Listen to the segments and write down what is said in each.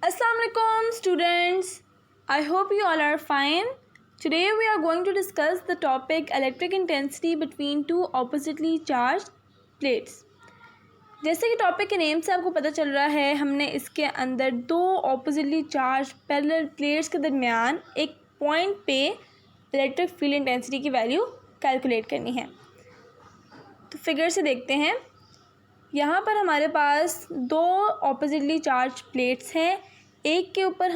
Assalamualaikum students. I hope you all are fine. Today we are going to discuss the topic electric intensity between two oppositely charged plates. जैसे कि topic के name से आपको पता चल रहा है, हमने इसके अंदर दो ऑपोजिटली चार्ज पैरेलल प्लेट्स के दरमियान एक पॉइंट पे इलेक्ट्रिक फील्ड इंटेंसिटी की वैल्यू कैलकुलेट करनी है। तो फिगर से देखते हैं। यहाँ पर हमारे पास दो ऑपोजिटली चार्ज प्लेट्स हैं। एक के ऊपर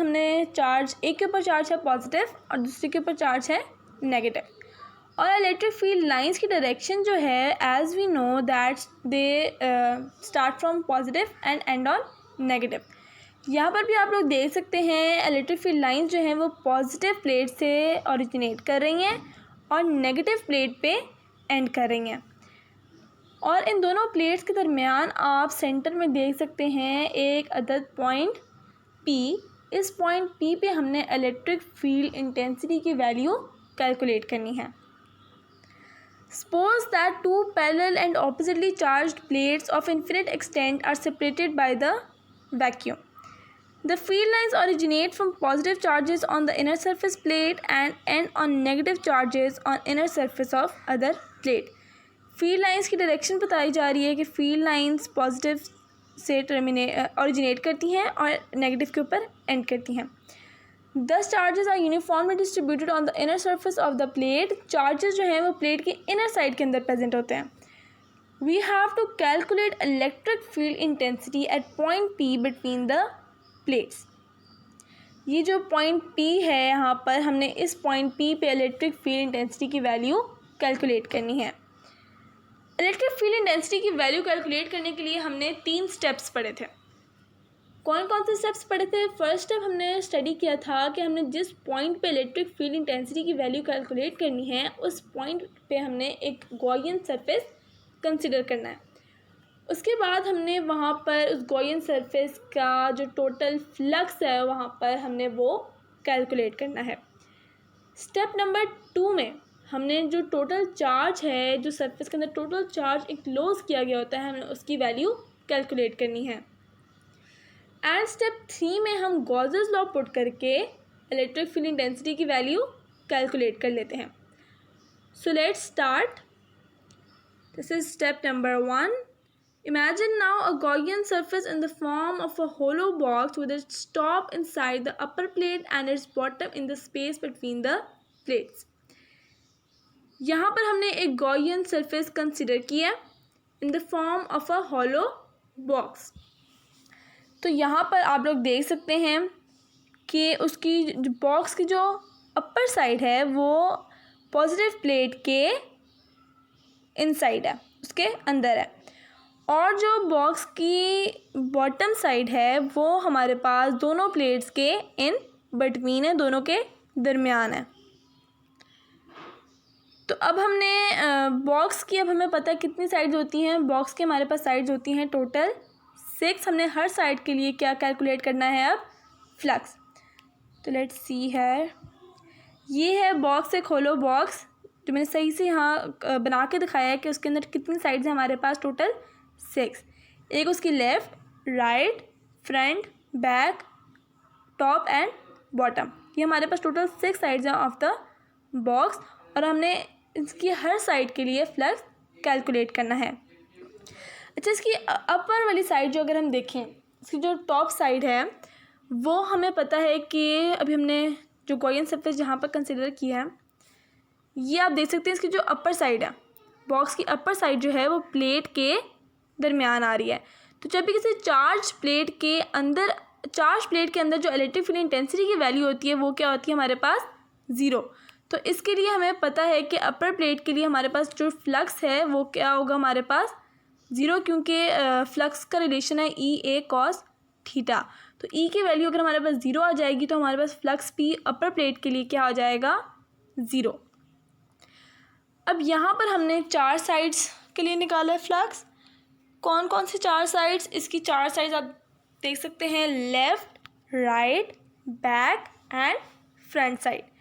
चार्ज है पॉजिटिव और दूसरे के ऊपर चार्ज है नेगेटिव। और इलेक्ट्रिक फील्ड लाइंस की डायरेक्शन जो है, as we know that they start from positive and end on negative. यहाँ पर भी आप लोग देख सकते हैं इलेक्ट्रिक फील्ड लाइंस जो हैं वो पॉजिटिव प्लेट से ओरिजिनेट कर रही हैं और नेगेटिव प्लेट पे एंड कर रही हैं। और इन दोनों प्लेट्स के दरमियान आप सेंटर में देख सकते हैं एक अदद पॉइंट P। इस पॉइंट P पे हमने इलेक्ट्रिक फील्ड इंटेंसिटी की वैल्यू कैलकुलेट करनी है। Suppose that two parallel and oppositely charged plates of infinite extent are separated by the vacuum. The field lines originate from positive charges on the inner surface plate and end on negative charges on inner surface of other plate. Field lines की direction बताई जा रही है कि field lines positive से originate करती हैं और नेगेटिव के ऊपर एंड करती हैं। Thus charges are uniformly distributed on the inner surface of the plate. Charges जो हैं वो प्लेट के इनर साइड के अंदर प्रेजेंट होते हैं। We have to calculate electric field intensity at point P between the plates. ये जो पॉइंट P है, यहाँ पर हमने इस पॉइंट P पे इलेक्ट्रिक फील्ड इंटेंसिटी की वैल्यू कैलकुलेट करनी है। इलेक्ट्रिक फील्ड इंटेंसिटी की वैल्यू कैलकुलेट करने के लिए हमने 3 स्टेप्स पढ़े थे। कौन कौन से स्टेप्स पढ़े थे? फर्स्ट स्टेप हमने स्टडी किया था कि हमने जिस पॉइंट पे इलेक्ट्रिक फील्ड इंटेंसिटी की वैल्यू कैलकुलेट करनी है, उस पॉइंट पे हमने एक गॉसियन सरफेस कंसिडर करना है। उसके बाद हमने वहाँ पर उस गॉसियन सरफेस का जो टोटल फ्लक्स है वहाँ पर हमने वो कैलकुलेट करना है। स्टेप नंबर 2 में हमने जो टोटल चार्ज है, जो सरफेस के अंदर टोटल चार्ज इनक्लोज किया गया होता है, हमें उसकी वैल्यू कैलकुलेट करनी है। एंड स्टेप 3 में हम गॉसेस लॉ पुट करके इलेक्ट्रिक फील्ड इंटेंसिटी की वैल्यू कैलकुलेट कर लेते हैं। So let's start. This is step number 1। Imagine now a Gaussian surface in the form of a hollow box with its top inside the upper plate and its bottom in the space between the plates. यहाँ पर हमने एक Gaussian surface consider किया in the form of a hollow box. तो यहाँ पर आप लोग देख सकते हैं कि उसकी बॉक्स की जो अपर साइड है वो पॉजिटिव प्लेट के इनसाइड है, उसके अंदर है, और जो बॉक्स की बॉटम साइड है वो हमारे पास दोनों प्लेट्स के इन बिटवीन है, दोनों के दरमियान है। तो अब हमने बॉक्स की, अब हमें पता है कितनी साइड्स होती हैं। बॉक्स के हमारे पास साइड्स होती हैं टोटल 6। हमने हर साइड के लिए क्या कैलकुलेट करना है अब? फ्लक्स। तो लेट्स सी है, ये है बॉक्स, एक होलो बॉक्स जो मैंने सही से यहाँ बना के दिखाया है कि उसके अंदर कितनी साइड्स हैं हमारे पास, टोटल 6। एक उसकी left, right, front, back, top and bottom. ये हमारे पास टोटल 6 साइड्स हैं ऑफ द बॉक्स और हमने इसकी हर साइड के लिए फ्लक्स कैलकुलेट करना है। अच्छा, इसकी अपर वाली साइड जो अगर हम देखें, इसकी जो टॉप साइड है वो हमें पता है कि अभी हमने जो गॉसियन सरफेस जहाँ पर कंसिडर किया है, ये आप देख सकते हैं इसकी जो अपर साइड है, बॉक्स की अपर साइड जो है वो प्लेट के दरमियान आ रही है। तो जब भी किसी चार्ज प्लेट के अंदर जो इलेक्ट्रिक फील्ड इंटेंसिटी की वैल्यू होती है वो क्या होती है हमारे पास? 0। तो इसके लिए हमें पता है कि अपर प्लेट के लिए हमारे पास जो फ्लक्स है वो क्या होगा हमारे पास? 0, क्योंकि फ्लक्स का रिलेशन है E A cos थीटा। तो E की वैल्यू अगर हमारे पास 0 आ जाएगी तो हमारे पास फ्लक्स P अपर प्लेट के लिए क्या हो जाएगा? 0। अब यहाँ पर हमने 4 साइड्स के लिए निकाला है फ्लक्स। कौन कौन सी 4 साइड्स? इसकी 4 साइड्स आप देख सकते हैं, left, right, back and front side.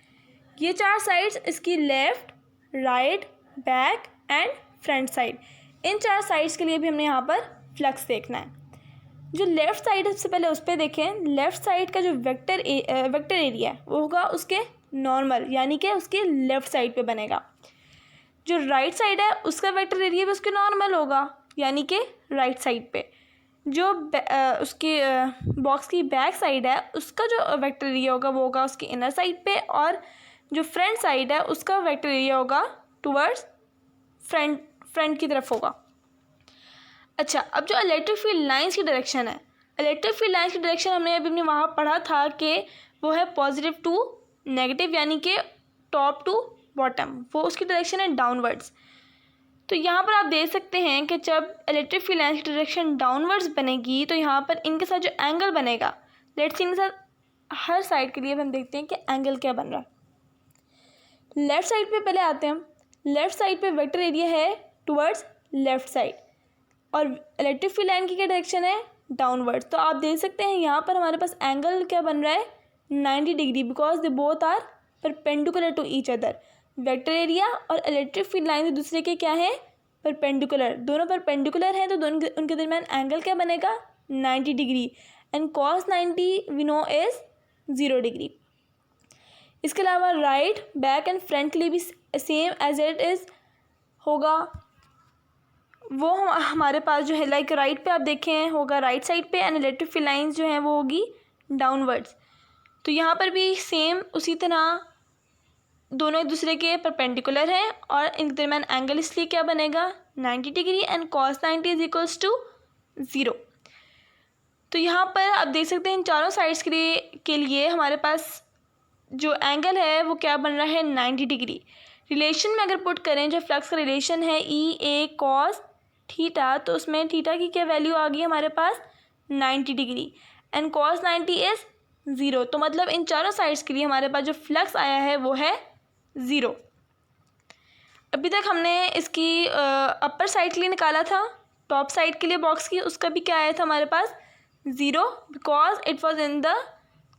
ये 4 साइड्स इसकी left, right, back and front side. In 4 sides के लिए भी हमने यहाँ पर फ्लक्स देखना है। जो लेफ़्ट साइड है सबसे पहले उस पर देखें। लेफ़्ट साइड का जो वेक्टर एरिया है वो होगा उसके नॉर्मल, यानी कि उसके लेफ़्ट साइड पे बनेगा। जो राइट साइड है उसका वेक्टर एरिया भी उसके नॉर्मल होगा, यानी कि राइट साइड पे। जो उसकी बॉक्स की बैक साइड है उसका जो वेक्टर एरिया होगा वो होगा उसकी इनर साइड पे, और जो फ्रंट साइड है उसका वेक्टर एरिया होगा टुवर्ड्स फ्रंट की तरफ होगा। अच्छा, अब जो इलेक्ट्रिक फील्ड लाइंस की डायरेक्शन है, इलेक्ट्रिक फील्ड लाइंस की डायरेक्शन हमने अभी वहाँ पढ़ा था कि वो है पॉजिटिव टू नेगेटिव, यानी कि टॉप टू बॉटम, वो उसकी डायरेक्शन है डाउनवर्ड्स। तो यहाँ पर आप देख सकते हैं कि जब इलेक्ट्रिक फील्ड लाइंस की डायरेक्शन डाउनवर्ड्स बनेगी तो यहाँ पर इनके साथ जो एंगल बनेगा, लेट्स सी इनके साथ हर साइड के लिए हम देखते हैं कि एंगल क्या बन रहा है। लेफ़्ट साइड पे पहले आते हैं हम। लेफ़्ट साइड पे वेक्टर एरिया है टुवर्ड्स लेफ़्ट साइड, और इलेक्ट्रिक फील्ड लाइन की क्या डायरेक्शन है, डाउनवर्ड्स। तो आप देख सकते हैं यहाँ पर हमारे पास एंगल क्या बन रहा है, 90 degree, because they both are perpendicular to each other. Vector area और इलेक्ट्रिक फील्ड लाइन एक दूसरे के क्या है, परपेंडिकुलर, दोनों परपेंडिकुलर हैं, तो दोनों उनके दरमियान एंगल क्या बनेगा, 90 degree, and cos 90 we know is 0 degree. इसके अलावा राइट, बैक एंड फ्रंट के लिए भी सेम एज इट इज़ होगा। वो हमारे पास जो है लाइक राइट पे आप देखें होगा राइट साइड पे, एंड इलेक्ट्रिक फील्ड लाइंस जो हैं वो होगी डाउनवर्ड्स। तो यहाँ पर भी सेम उसी तरह दोनों एक दूसरे के परपेंडिकुलर हैं, और इनके दरमियान एंगल इसलिए क्या बनेगा, 90 degree, and cos 90 is equals to 0। तो यहाँ पर आप देख सकते हैं इन चारों साइड्स के लिए हमारे पास जो एंगल है वो क्या बन रहा है, 90 डिग्री। रिलेशन में अगर पुट करें, जो फ्लक्स का रिलेशन है E A cos थीटा, तो उसमें थीटा की क्या वैल्यू आ गई हमारे पास, 90 डिग्री, एंड cos 90 इज़ 0। तो मतलब इन चारों साइड्स के लिए हमारे पास जो फ्लक्स आया है वो है 0। अभी तक हमने इसकी अपर साइड के लिए निकाला था, टॉप साइड के लिए बॉक्स की, उसका भी क्या आया था हमारे पास, 0, because it was in the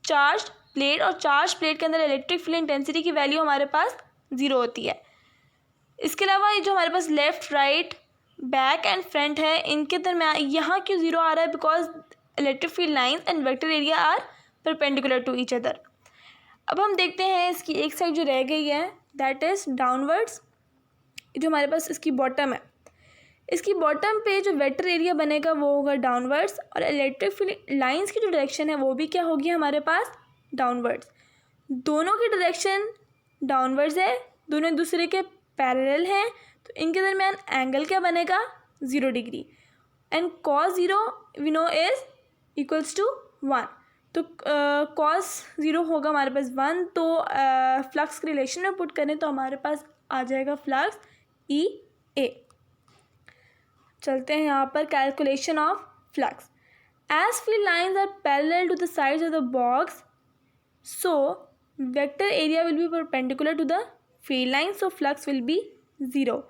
charge plate, और चार्ज प्लेट के अंदर इलेक्ट्रिक फील्ड इंटेंसिटी की वैल्यू हमारे पास 0 होती है। इसके अलावा ये जो हमारे पास left, right, back and front है, इनके दरमियान यहाँ क्यों 0 आ रहा है, because electric field lines and vector area are perpendicular to each other. अब हम देखते हैं इसकी एक साइड जो रह गई है, दैट इज़ डाउनवर्ड्स। जो हमारे पास इसकी बॉटम है, इसकी बॉटम पे जो वेक्टर एरिया बनेगा वो होगा डाउनवर्ड्स, और इलेक्ट्रिक फील्ड लाइंस की जो डायरेक्शन है वो भी क्या होगी हमारे पास, डाउनवर्ड्स। दोनों की डायरेक्शन डाउनवर्ड्स है, दोनों एक दूसरे के पैरेलल हैं, तो इनके दरमियान एंगल क्या बनेगा, 0 degree, and cos 0 we know is equals to 1। तो cos 0 होगा हमारे पास 1, तो फ्लक्स के रिलेशन में पुट करें तो हमारे पास आ जाएगा फ्लक्स E A। चलते हैं यहाँ पर calculation of flux. As field lines are parallel to the sides of the box, so vector area will be perpendicular to the field line, so flux will be 0।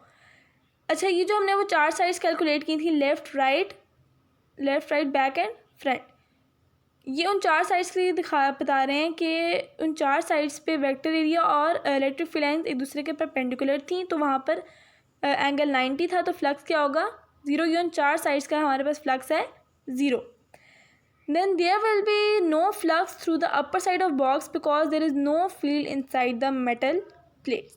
अच्छा, ये जो हमने वो 4 sides calculate की थी, left right back and front, ये उन 4 sides के लिए बता रहे हैं कि उन 4 साइड्स पे वेक्टर एरिया और इलेक्ट्रिक फील्ड लाइंस एक दूसरे के परपेंडिकुलर थी, तो वहाँ पर एंगल 90 था, तो फ्लक्स क्या होगा, 0। ये उन 4 साइड्स का हमारे पास फ्लक्स है 0। Then there will be no flux through the upper side of box because there is no field inside the metal plate.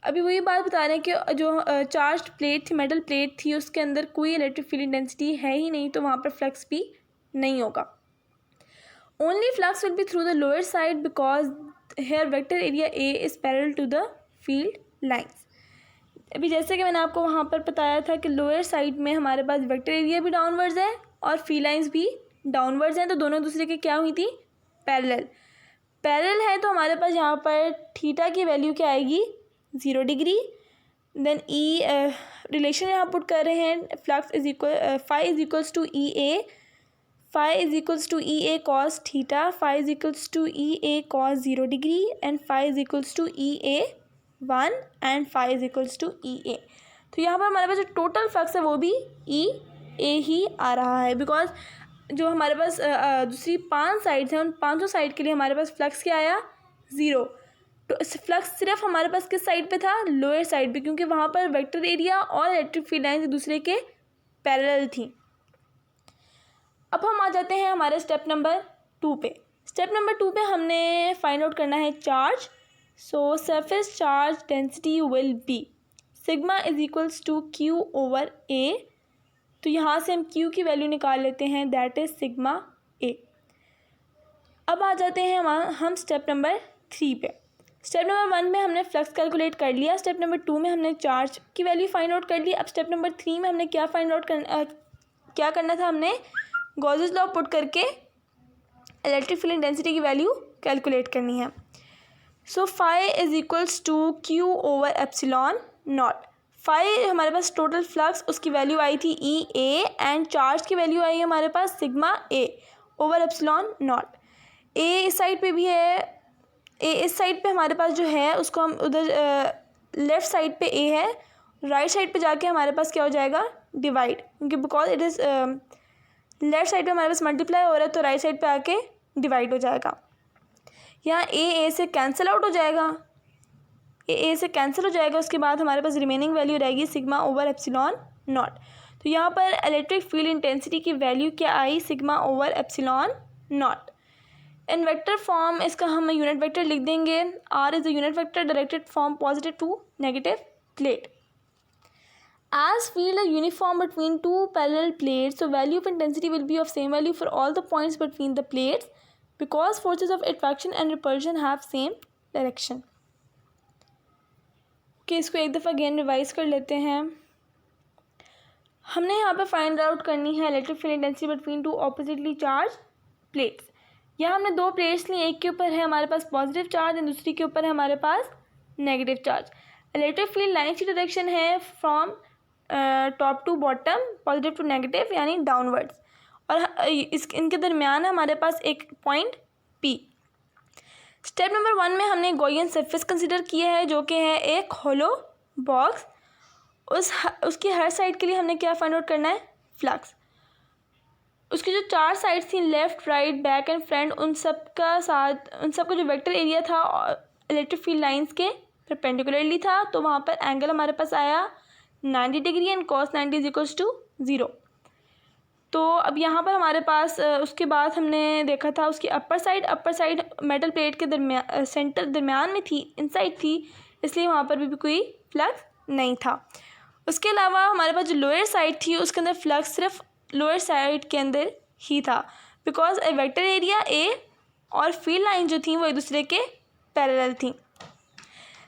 अभी वही बात बता रहे हैं कि जो चार्ज प्लेट थी, मेटल प्लेट थी, उसके अंदर कोई इलेक्ट्रिक फील्ड इंटेंसिटी है ही नहीं, तो वहाँ पर फ्लक्स भी नहीं होगा। Only flux will be through the lower side because here vector area A is parallel to the field lines. अभी जैसे कि मैंने आपको वहाँ पर बताया था कि लोअर साइड में हमारे पास वेक्टर एरिया भी डाउनवर्ड्स है और फील्ड लाइंस भी डाउनवर्ड्स हैं, तो दोनों दूसरे के क्या हुई थी, पैरेलल है। तो हमारे पास यहाँ पर थीटा की वैल्यू क्या आएगी, 0 डिग्री। देन E रिलेशन यहाँ पुट कर रहे हैं, flux is equal phi is equals to E A, phi is equals to E A cos theta, phi is equals to E A cos 0 degree, and phi is equals to E A 1 and phi is equals to E A। तो यहाँ पर हमारे पास जो total flux है वो भी E A ही आ रहा है, बिकॉज जो हमारे पास दूसरी 5 साइड्स हैं, उन 5 साइड के लिए हमारे पास फ्लक्स क्या आया, 0। तो फ्लक्स सिर्फ हमारे पास किस साइड पे था, लोअर साइड पे, क्योंकि वहाँ पर वेक्टर एरिया और इलेक्ट्रिक फील्ड लाइंस एक दूसरे के पैरेलल थी। अब हम आ जाते हैं हमारे स्टेप नंबर 2 पे। स्टेप नंबर 2 पे हमने फाइंड आउट करना है charge. So surface charge density will be sigma is equals to Q over A. तो यहाँ से हम क्यू की वैल्यू निकाल लेते हैं, दैट इज सिग्मा ए। अब आ जाते हैं हम स्टेप नंबर 3 पे। स्टेप नंबर 1 में हमने फ्लक्स कैलकुलेट कर लिया, स्टेप नंबर 2 में हमने चार्ज की वैल्यू फाइंड आउट कर ली। अब स्टेप नंबर 3 में हमने क्या करना था, हमने गॉसेस लॉ पुट करके इलेक्ट्रिक फील्ड इंटेंसिटी की वैल्यू कैलकुलेट करनी है। So phi is equals to Q over epsilon naught. Phi हमारे पास टोटल फ्लक्स, उसकी वैल्यू आई थी ई ए, एंड चार्ज की वैल्यू आई हमारे पास sigma A over epsilon naught. A इस साइड पे भी है, ए इस साइड पे हमारे पास जो है उसको हम उधर लेफ़्ट साइड पे ए है, राइट साइड पे जाके हमारे पास क्या हो जाएगा, डिवाइड, क्योंकि because it is left side पे हमारे पास मल्टीप्लाई हो रहा है तो राइट साइड पे आके डिवाइड हो जाएगा। यहाँ ए से कैंसिल आउट हो जाएगा, ए से कैंसिल हो जाएगा, उसके बाद हमारे पास रिमेनिंग वैल्यू रहेगी सिग्मा ओवर एप्सिलॉन नॉट। तो यहाँ पर इलेक्ट्रिक फील्ड इंटेंसिटी की वैल्यू क्या आई, sigma over epsilon naught. In vector form इसका हम यूनिट वेक्टर लिख देंगे, R is the unit vector directed from positive to negative plate. As field is uniform between two parallel plates, so value of intensity will be of same value for all the points between the plates because forces of attraction and repulsion have same direction. Okay, इसको एक दफ़ा again revise कर लेते हैं। हमने यहाँ पे find out करनी है electric field intensity between two oppositely charge plates. यहाँ हमने दो प्लेट्स ली, एक के ऊपर है हमारे पास पॉजिटिव चार्ज एंड दूसरी के ऊपर है हमारे पास negative charge. Electric field lines की डायरेक्शन है from top to bottom, positive to negative यानी डाउनवर्ड्स, और इनके दरमियान हमारे पास एक पॉइंट पी। स्टेप नंबर 1 में हमने गॉसियन सरफेस कंसिडर किया है जो कि है एक होलो बॉक्स। उसकी हर साइड के लिए हमने क्या फाइंड आउट करना है, फ्लक्स। उसकी जो चार साइड्स थी, left right back and front, उन सब का जो वेक्टर एरिया था इलेक्ट्रिक फील्ड लाइंस के परपेंडिकुलरली था, तो वहाँ पर एंगल हमारे पास आया 90 degree and cos 90 is equals to 0। तो अब यहाँ पर हमारे पास उसके बाद हमने देखा था उसकी अपर साइड मेटल प्लेट के दरमियान में थी, इनसाइड थी, इसलिए वहाँ पर भी कोई फ्लक्स नहीं था। उसके अलावा हमारे पास जो लोअर साइड थी उसके अंदर फ्लक्स सिर्फ लोअर साइड के अंदर ही था, बिकॉज वेक्टर एरिया ए और फील्ड लाइन जो थी वो एक दूसरे के पैरेलल थी।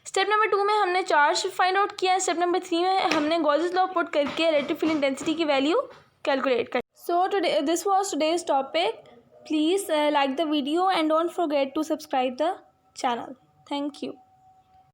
स्टेप नंबर 2 में हमने चार्ज फाइंड आउट किया, स्टेप नंबर 3 में हमने गॉसेस लॉ पुट करके इलेक्ट्रिक फील्ड इंटेंसिटी की वैल्यू कैलकुलेट कर। So today this was today's topic. Please like the video and don't forget to subscribe the channel. Thank you.